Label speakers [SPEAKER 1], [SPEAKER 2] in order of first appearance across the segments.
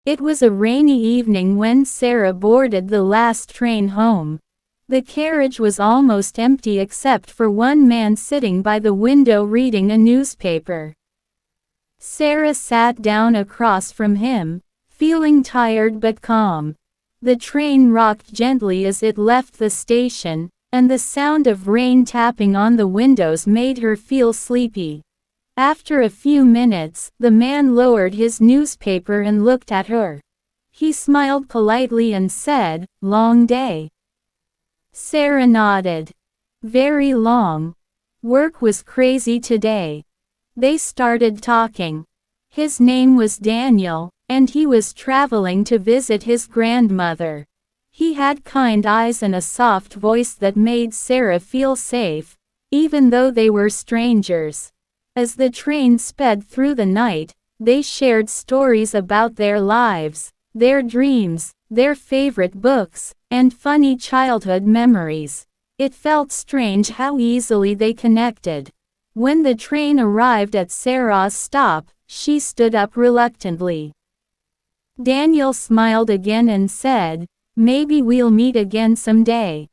[SPEAKER 1] It was a rainy evening when Sarah boarded the last train home. The carriage was almost empty except for one man sitting by the window reading a newspaper. Sarah sat down across from him, feeling tired but calm. The train rocked gently as it left the station, and the sound of rain tapping on the windows made her feel sleepy. After a few minutes, the man lowered his newspaper and looked at her. He smiled politely and said, "Long day?" Sarah nodded. "Very long. Work was crazy today." They started talking. His name was Daniel, and he was traveling to visit his grandmother. He had kind eyes and a soft voice that made Sarah feel safe, even though they were strangers. As the train sped through the night, they shared stories about their lives, their dreams, their favorite books, and funny childhood memories. It felt strange how easily they connected. When the train arrived at Sarah's stop, she stood up reluctantly. Daniel smiled again and said, "Maybe we'll meet again someday."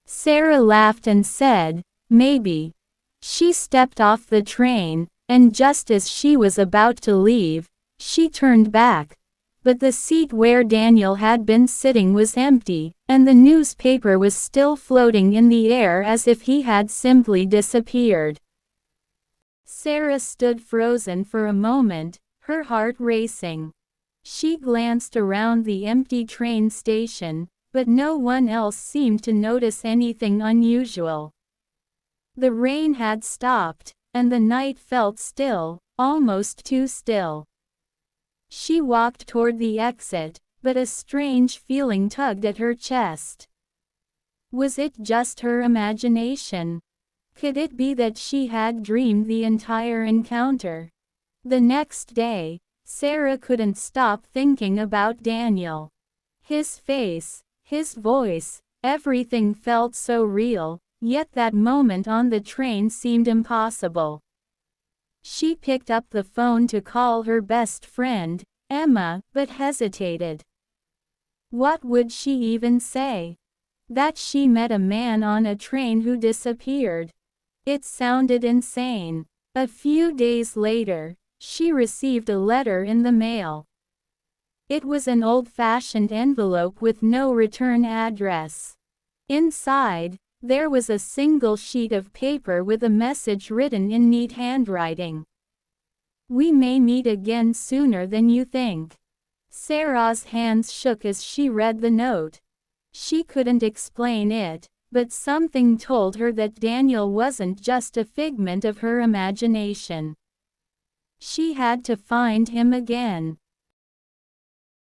[SPEAKER 1] Sarah laughed and said, "Maybe." She stepped off the train, and just as she was about to leave, she turned back. But the seat where Daniel had been sitting was empty, and the newspaper was still floating in the air as if he had simply disappeared. Sarah stood frozen for a moment, her heart racing. She glanced around the empty train station, but no one else seemed to notice anything unusual. The rain had stopped, and the night felt still, almost too still. She walked toward the exit, but a strange feeling tugged at her chest. Was it just her imagination? Could it be that she had dreamed the entire encounter? The next day, Sarah couldn't stop thinking about Daniel. His face, his voice, everything felt so real, yet that moment on the train seemed impossible. She picked up the phone to call her best friend, Emma, but hesitated. What would she even say? That she met a man on a train who disappeared? It sounded insane. A few days later, she received a letter in the mail. It was an old-fashioned envelope with no return address. Inside, there was a single sheet of paper with a message written in neat handwriting. "We may meet again sooner than you think." Sarah's hands shook as she read the note. She couldn't explain it, but something told her that Daniel wasn't just a figment of her imagination. She had to find him again.